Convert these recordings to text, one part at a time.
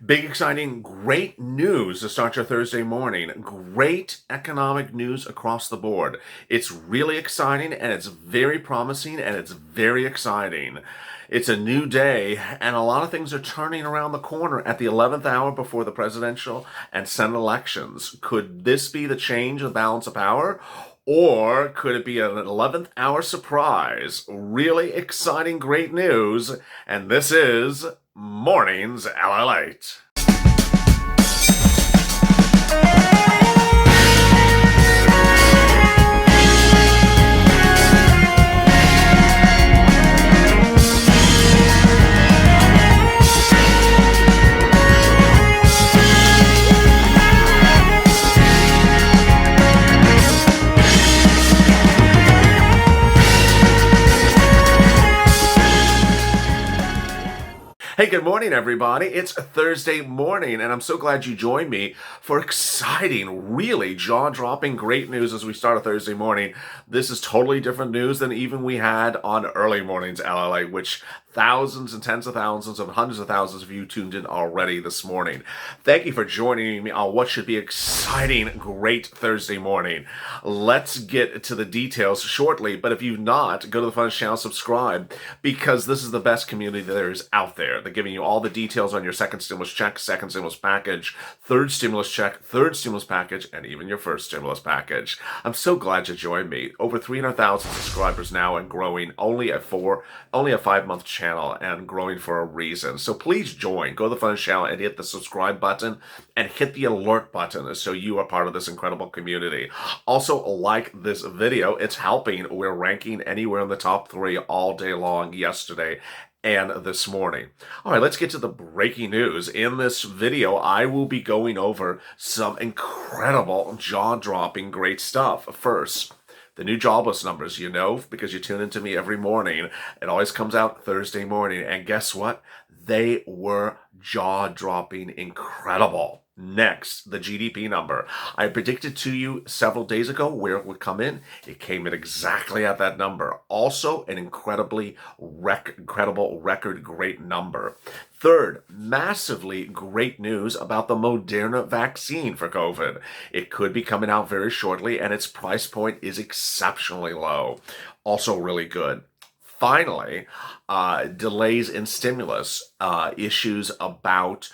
Big, exciting, great news to start your Thursday morning. Great economic news across the board. It's really exciting and it's very promising and it's very exciting. It's a new day and a lot of things are turning around the corner at the 11th hour before the presidential and Senate elections. Could this be the change of balance of power? Or could it be an 11th hour surprise? Really exciting, great news. And this is Mornings LALATE. Hey, good morning, everybody. It's Thursday morning, and I'm so glad you joined me for exciting, really jaw-dropping, great news as we start a Thursday morning. This is totally different news than even we had on early mornings LLA, which thousands and tens of thousands and hundreds of thousands of you tuned in already this morning. Thank you for joining me on what should be exciting, great Thursday morning. Let's get to the details shortly, but if you've not, go to the Funds channel, subscribe, because this is the best community there is out there. They're giving you all the details on your second stimulus check, second stimulus package, third stimulus check, third stimulus package, and even your first stimulus package. I'm so glad you joined me. Over 300,000 subscribers now and growing, only a 5-month channel and growing for a reason. So please join. Go to the Funds channel and hit the subscribe button and hit the alert button so you are part of this incredible community. Also, like this video. It's helping. We're ranking anywhere in the top 3 all day long yesterday and this morning. All right, let's get to the breaking news. In this video, I will be going over some incredible, jaw-dropping, great stuff. First, the new jobless numbers, you know, because you tune into me every morning. It always comes out Thursday morning. And guess what? They were jaw-dropping incredible. Next, the GDP number. I predicted to you several days ago where it would come in. It came in exactly at that number. Also, an incredible record great number. Third, massively great news about the Moderna vaccine for COVID. It could be coming out very shortly, and its price point is exceptionally low. Also really good. Finally, delays in stimulus, issues about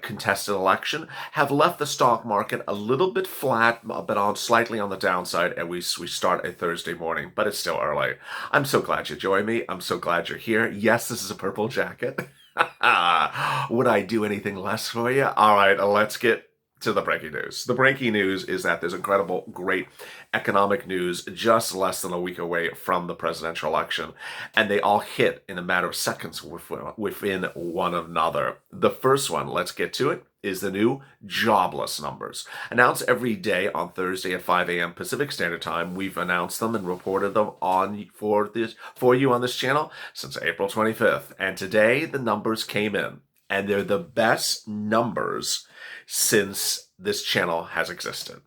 contested election have left the stock market a little bit flat, but slightly on the downside, and we start a Thursday morning, but it's still early. I'm so glad you joined me. I'm so glad you're here. Yes, this is a purple jacket. Would I do anything less for you? All right, let's get to the breaking news. The breaking news is that there's incredible, great economic news just less than a week away from the presidential election, and they all hit in a matter of seconds within one another. The first one, let's get to it, is the new jobless numbers. Announced every day on Thursday at 5 a.m. Pacific Standard Time. We've announced them and reported them for you on this channel since April 25th. And today the numbers came in, and they're the best numbers since this channel has existed.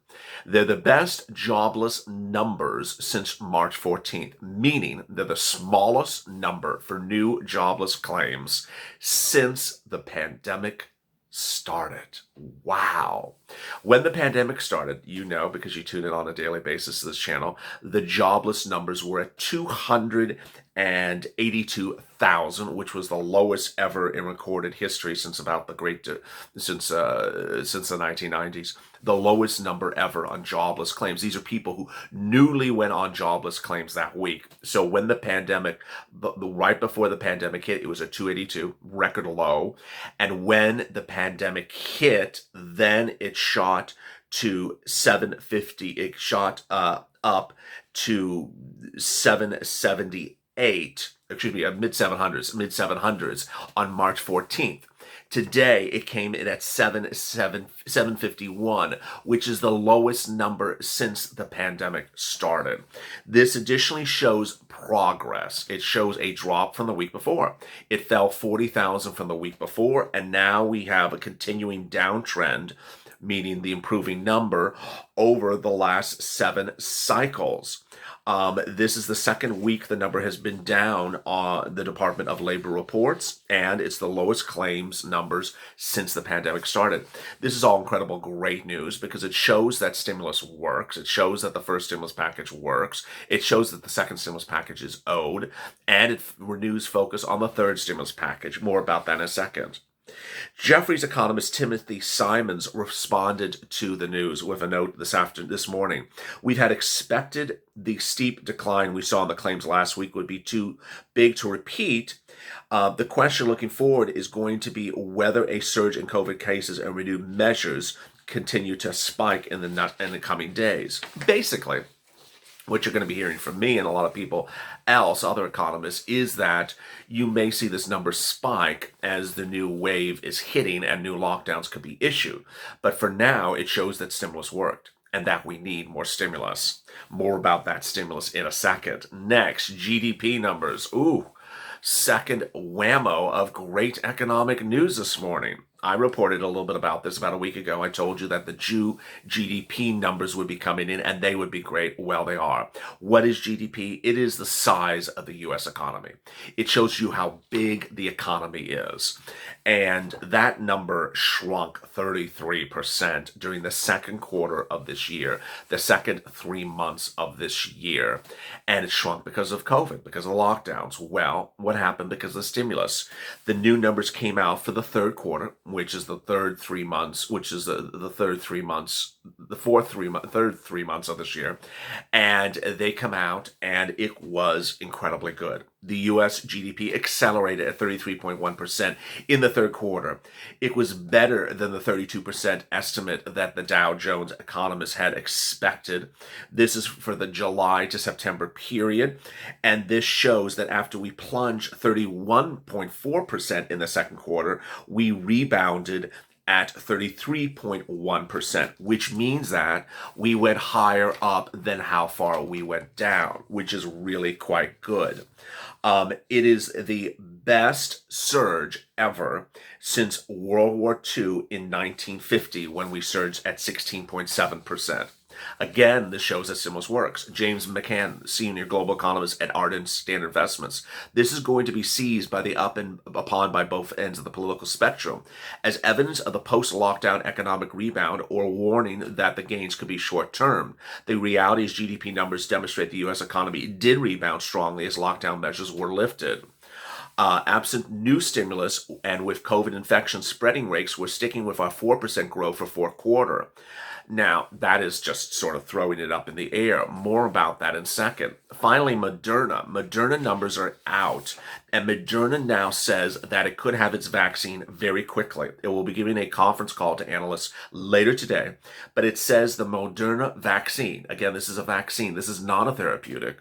They're the best jobless numbers since March 14th, meaning they're the smallest number for new jobless claims since the pandemic started. Wow. When the pandemic started, you know, because you tune in on a daily basis to this channel, the jobless numbers were at 282,000, which was the lowest ever in recorded history since about the since the 1990s. The lowest number ever on jobless claims. These are people who newly went on jobless claims that week. So when the pandemic, right before the pandemic hit, it was at 282, record low. And when the pandemic hit, then it shot to 750. It shot up to 778. Excuse me, mid 700s on March 14th. Today, it came in at 751, which is the lowest number since the pandemic started. This additionally shows progress. It shows a drop from the week before. It fell 40,000 from the week before, and now we have a continuing downtrend, meaning the improving number over the last 7 cycles. This is the second week the number has been down on the Department of Labor reports, and it's the lowest claims numbers since the pandemic started. This is all incredible, great news because it shows that stimulus works. It shows that the first stimulus package works. It shows that the second stimulus package is owed, and it renews focus on the third stimulus package. More about that in a second. Jefferies economist Timothy Simons responded to the news with a note this morning. We've had expected the steep decline we saw in the claims last week would be too big to repeat. The question looking forward is going to be whether a surge in COVID cases and renewed measures continue to spike in the coming days. Basically, what you're going to be hearing from me and a lot of people else, other economists, is that you may see this number spike as the new wave is hitting and new lockdowns could be issued. But for now, it shows that stimulus worked and that we need more stimulus. More about that stimulus in a second. Next, GDP numbers. Second whammo of great economic news this morning. I reported a little bit about this about a week ago. I told you that the GDP numbers would be coming in and they would be great. Well, they are. What is GDP? It is the size of the U.S. economy. It shows you how big the economy is. And that number shrunk 33% during the second quarter of this year, the second 3 months of this year. And it shrunk because of COVID, because of lockdowns. Well, what happened because of the stimulus? The new numbers came out for the third quarter, which is the third 3 months, which is the third 3 months, the third 3 months of this year. And they come out and it was incredibly good. The U.S. GDP accelerated at 33.1% in the third quarter. It was better than the 32% estimate that the Dow Jones economists had expected. This is for the July to September period. And this shows that after we plunged 31.4% in the second quarter, we rebounded at 33.1%, which means that we went higher up than how far we went down, which is really quite good. It is the best surge ever since World War II in 1950 when we surged at 16.7%. Again, this shows that stimulus works. James McCann, senior global economist at Arden Standard Investments. This is going to be seized by the up and upon by both ends of the political spectrum as evidence of the post-lockdown economic rebound or warning that the gains could be short-term. The reality is GDP numbers demonstrate the U.S. economy did rebound strongly as lockdown measures were lifted. Absent new stimulus and with COVID infection spreading rates, we're sticking with our 4% growth for fourth quarter. Now, that is just sort of throwing it up in the air. More about that in a second. Finally, Moderna. Moderna numbers are out, and Moderna now says that it could have its vaccine very quickly. It will be giving a conference call to analysts later today, but it says the Moderna vaccine, again, this is a vaccine, this is not a therapeutic,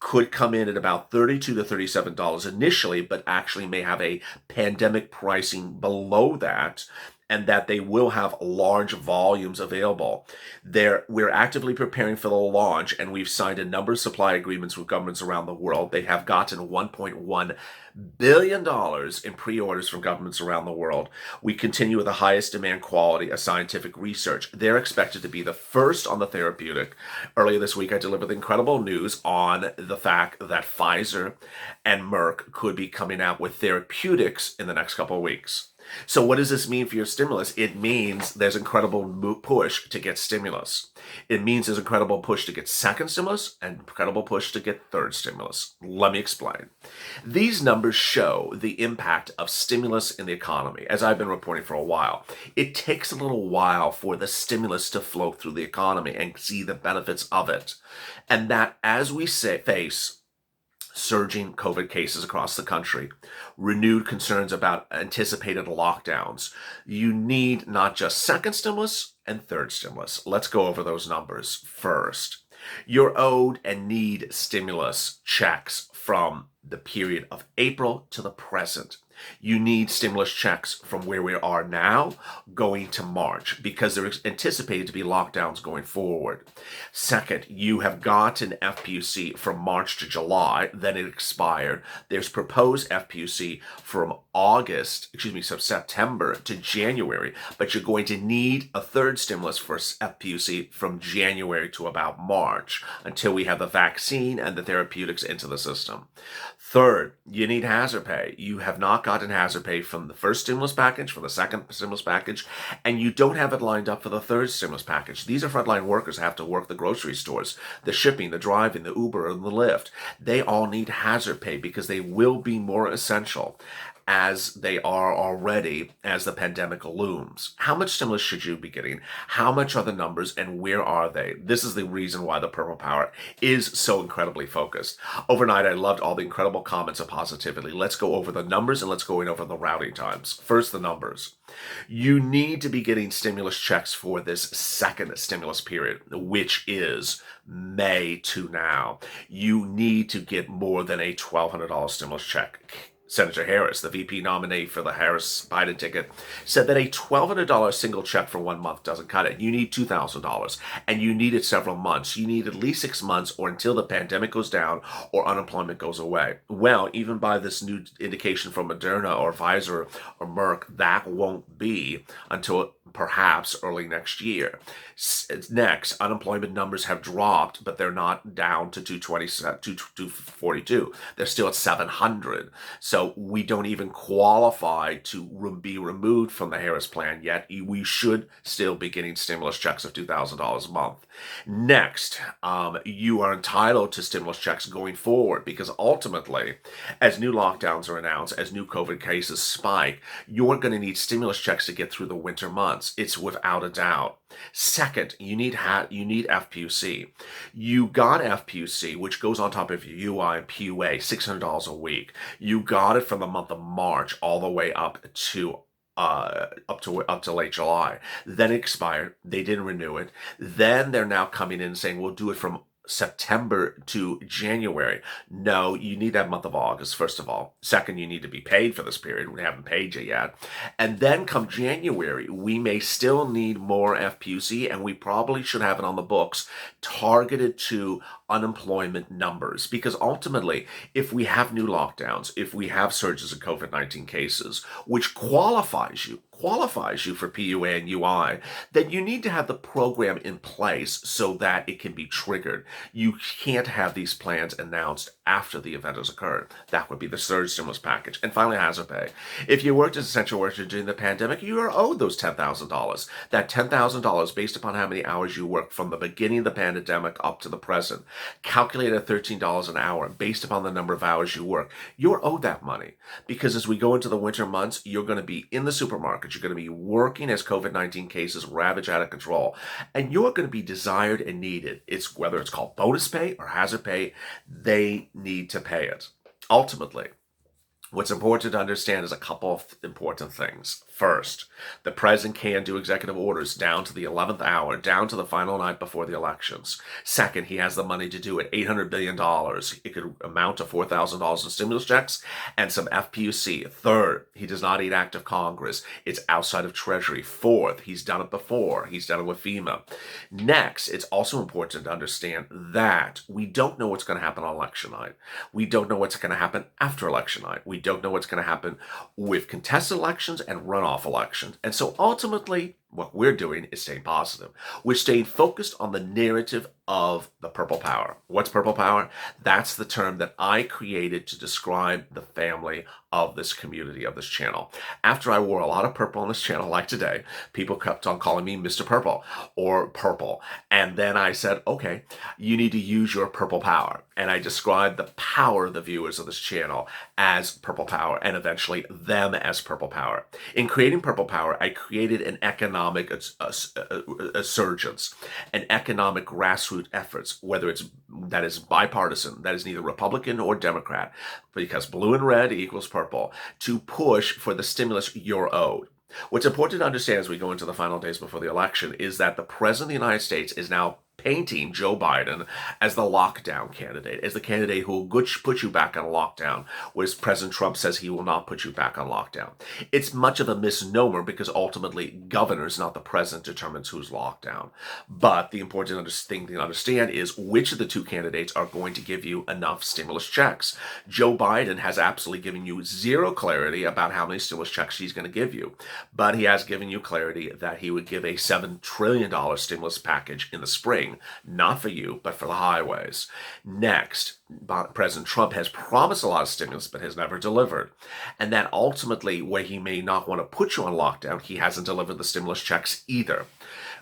could come in at about $32 to $37 initially, but actually may have a pandemic pricing below that, and that they will have large volumes available. We're actively preparing for the launch, and we've signed a number of supply agreements with governments around the world. They have gotten $1.1 billion in pre-orders from governments around the world. We continue with the highest demand quality of scientific research. They're expected to be the first on the therapeutic. Earlier this week, I delivered the incredible news on the fact that Pfizer and Merck could be coming out with therapeutics in the next couple of weeks. So what does this mean for your stimulus? It means there's incredible push to get stimulus. It means there's incredible push to get second stimulus and incredible push to get third stimulus. Let me explain. These numbers show the impact of stimulus in the economy. As I've been reporting for a while, it takes a little while for the stimulus to flow through the economy and see the benefits of it. And that as we face surging COVID cases across the country, renewed concerns about anticipated lockdowns, you need not just second stimulus and third stimulus. Let's go over those numbers first. You're owed and need stimulus checks from the period of April to the present. You need stimulus checks from where we are now going to March because there is anticipated to be lockdowns going forward. Second, you have got an FPUC from March to July, then it expired. There's proposed FPUC from September to January, but you're going to need a third stimulus for FPUC from January to about March until we have the vaccine and the therapeutics into the system. Third, you need hazard pay. You have not gotten hazard pay from the first stimulus package, from the second stimulus package, and you don't have it lined up for the third stimulus package. These are frontline workers who have to work the grocery stores, the shipping, the driving, the Uber, and the Lyft. They all need hazard pay because they will be more essential as they are already as the pandemic looms. How much stimulus should you be getting? How much are the numbers and where are they? This is the reason why the Purple Power is so incredibly focused. Overnight, I loved all the incredible comments of positivity. Let's go over the numbers and let's go over the routing times. First, the numbers. You need to be getting stimulus checks for this second stimulus period, which is May to now. You need to get more than a $1,200 stimulus check. Senator Harris, the VP nominee for the Harris-Biden ticket, said that a $1,200 single check for 1 month doesn't cut it. You need $2,000, and you need it several months. You need at least 6 months or until the pandemic goes down or unemployment goes away. Well, even by this new indication from Moderna or Pfizer or Merck, that won't be until perhaps early next year. Next, unemployment numbers have dropped, but they're not down to 242. They're still at 700. So we don't even qualify to be removed from the Harris plan yet. We should still be getting stimulus checks of $2,000 a month. Next, you are entitled to stimulus checks going forward because ultimately, as new lockdowns are announced, as new COVID cases spike, you're going to need stimulus checks to get through the winter months. It's without a doubt. Second, you need FPUC. You got FPUC, which goes on top of your UI and PUA, $600 a week. You got it from the month of March all the way up to late July. Then it expired. They didn't renew it. Then they're now coming in and saying we'll do it from September to January. No, you need that month of August, first of all. Second, you need to be paid for this period. We haven't paid you yet. And then come January, we may still need more FPUC, and we probably should have it on the books targeted to unemployment numbers. Because ultimately, if we have new lockdowns, if we have surges in COVID-19 cases, which qualifies you for PUA and UI, then you need to have the program in place so that it can be triggered. You can't have these plans announced after the event has occurred. That would be the third stimulus package. And finally, hazard pay. If you worked as essential worker during the pandemic, you are owed those $10,000. That $10,000 based upon how many hours you worked from the beginning of the pandemic up to the present. Calculated at $13 an hour based upon the number of hours you work. You're owed that money because as we go into the winter months, you're going to be in the supermarket. You're going to be working as COVID-19 cases ravage out of control, and you're going to be desired and needed. It's whether it's called bonus pay or hazard pay, they need to pay it. Ultimately, what's important to understand is a couple of important things. First, the president can do executive orders down to the 11th hour, down to the final night before the elections. Second, he has the money to do it, $800 billion. It could amount to $4,000 in stimulus checks and some FPUC. Third, he does not need act of Congress. It's outside of Treasury. Fourth, he's done it before. He's done it with FEMA. Next, it's also important to understand that we don't know what's going to happen on election night. We don't know what's going to happen after election night. We don't know what's going to happen with contested elections and runoff elections. And so ultimately, what we're doing is staying positive. We're staying focused on the narrative of the Purple Power. What's Purple Power? That's the term that I created to describe the family of this community, of this channel. After I wore a lot of purple on this channel, like today, people kept on calling me Mr. Purple or Purple. And then I said, okay, you need to use your Purple Power. And I described the power of the viewers of this channel as Purple Power and eventually them as Purple Power. In creating Purple Power, I created an economic surgence, an economic grassroots efforts, whether that is bipartisan, that is neither Republican or Democrat, because blue and red equals purple, to push for the stimulus you're owed. What's important to understand as we go into the final days before the election is that the President of the United States is now painting Joe Biden as the lockdown candidate, as the candidate who will put you back on lockdown, whereas President Trump says he will not put you back on lockdown. It's much of a misnomer because ultimately governors, not the president, determines who's locked down. But the important thing to understand is which of the two candidates are going to give you enough stimulus checks. Joe Biden has absolutely given you zero clarity about how many stimulus checks he's going to give you, but he has given you clarity that he would give a $7 trillion stimulus package in the spring, not for you, but for the highways. Next, President Trump has promised a lot of stimulus, but has never delivered. And that ultimately, where he may not want to put you on lockdown, he hasn't delivered the stimulus checks either.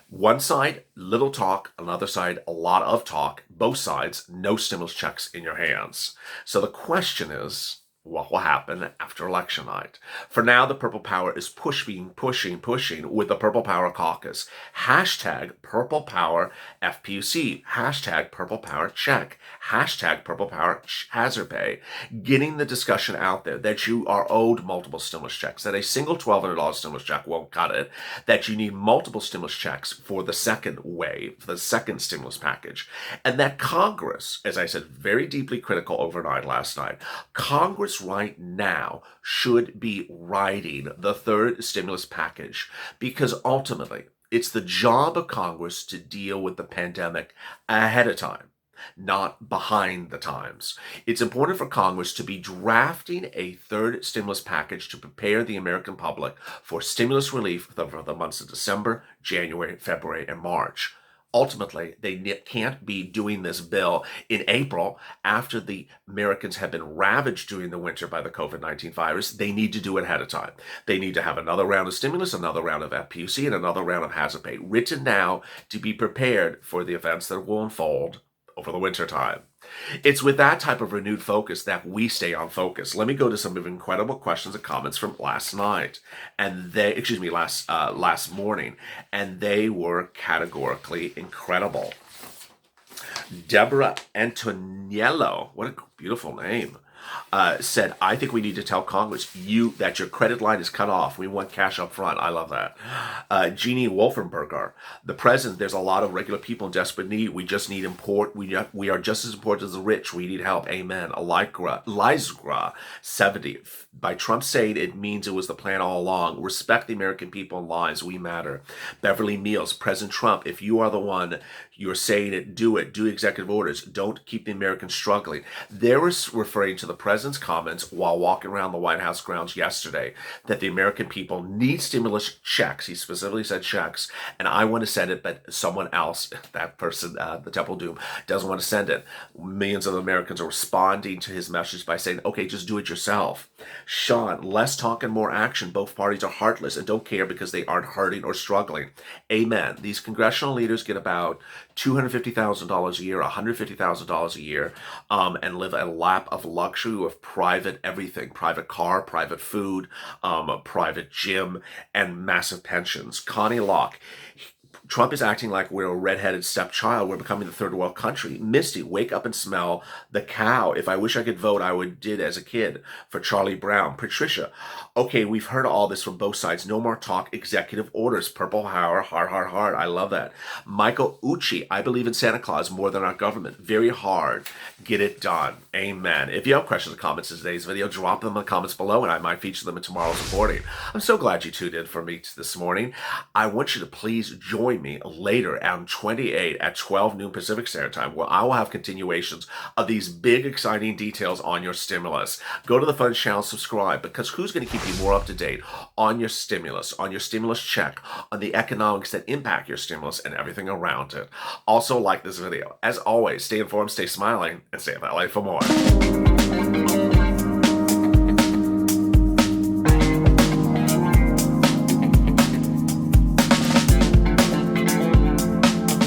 One side, little talk. Another side, a lot of talk. Both sides, no stimulus checks in your hands. So the question is, what will happen after election night? For now, the Purple Power is pushing with the Purple Power Caucus. Hashtag Purple Power FPUC. Hashtag Purple Power check. Hashtag Purple Power hazard pay. Getting the discussion out there that you are owed multiple stimulus checks, that a single $1,200 stimulus check won't cut it, that you need multiple stimulus checks for the second wave, for the second stimulus package, and that Congress, as I said, very deeply critical overnight last night, Congress right now should be writing the third stimulus package because ultimately it's the job of Congress to deal with the pandemic ahead of time, not behind the times. It's important for Congress to be drafting a third stimulus package to prepare the American public for stimulus relief for the months of December, January, February, and March. Ultimately, they can't be doing this bill in April after the Americans have been ravaged during the winter by the COVID-19 virus. They need to do it ahead of time. They need to have another round of stimulus, another round of FPUC, and another round of hazard pay written now to be prepared for the events that will unfold over the winter time. It's with that type of renewed focus that we stay on focus. Let me go to some of incredible questions and comments from last night, and last morning, and they were categorically incredible. Deborah Antoniello, what a beautiful name, said, I think we need to tell Congress that your credit line is cut off. We want cash up front. I love that. Jeannie Wolfenberger, the president, there's a lot of regular people in desperate need. We just need we are just as important as the rich. We need help. Amen. Lizgra 70. By Trump saying it means it was the plan all along. Respect the American people and lives. We matter. Beverly Meals, President Trump, if you are the one, you're saying it. Do executive orders. Don't keep the Americans struggling. They were referring to the president's comments while walking around the White House grounds yesterday that the American people need stimulus checks. He specifically said checks, and I want to send it, but someone else, that person, the Temple Doom, doesn't want to send it. Millions of Americans are responding to his message by saying, okay, just do it yourself. Sean, less talk and more action. Both parties are heartless and don't care because they aren't hurting or struggling. Amen. These congressional leaders get about $250,000 a year, $150,000 a year, and live a lap of luxury with private everything, private car, private food, a private gym, and massive pensions. Connie Locke, Trump is acting like we're a redheaded stepchild. We're becoming the third world country. Misty, wake up and smell the cow. If I wish I could vote, I did as a kid for Charlie Brown. Patricia, okay, we've heard all this from both sides. No more talk. Executive orders. Purple power. Hard. I love that. Michael Uchi, I believe in Santa Claus more than our government. Very hard. Get it done. Amen. If you have questions or comments in today's video, drop them in the comments below and I might feature them in tomorrow's reporting. I'm so glad you tuned in for me this morning. I want you to please join me later on 28 at 12 noon Pacific Standard Time, where I will have continuations of these big, exciting details on your stimulus. Go to the Fun channel, subscribe, because who's going to keep you more up to date on your stimulus check, on the economics that impact your stimulus and everything around it. Also, like this video. As always, stay informed, stay smiling, and stay in LA for more.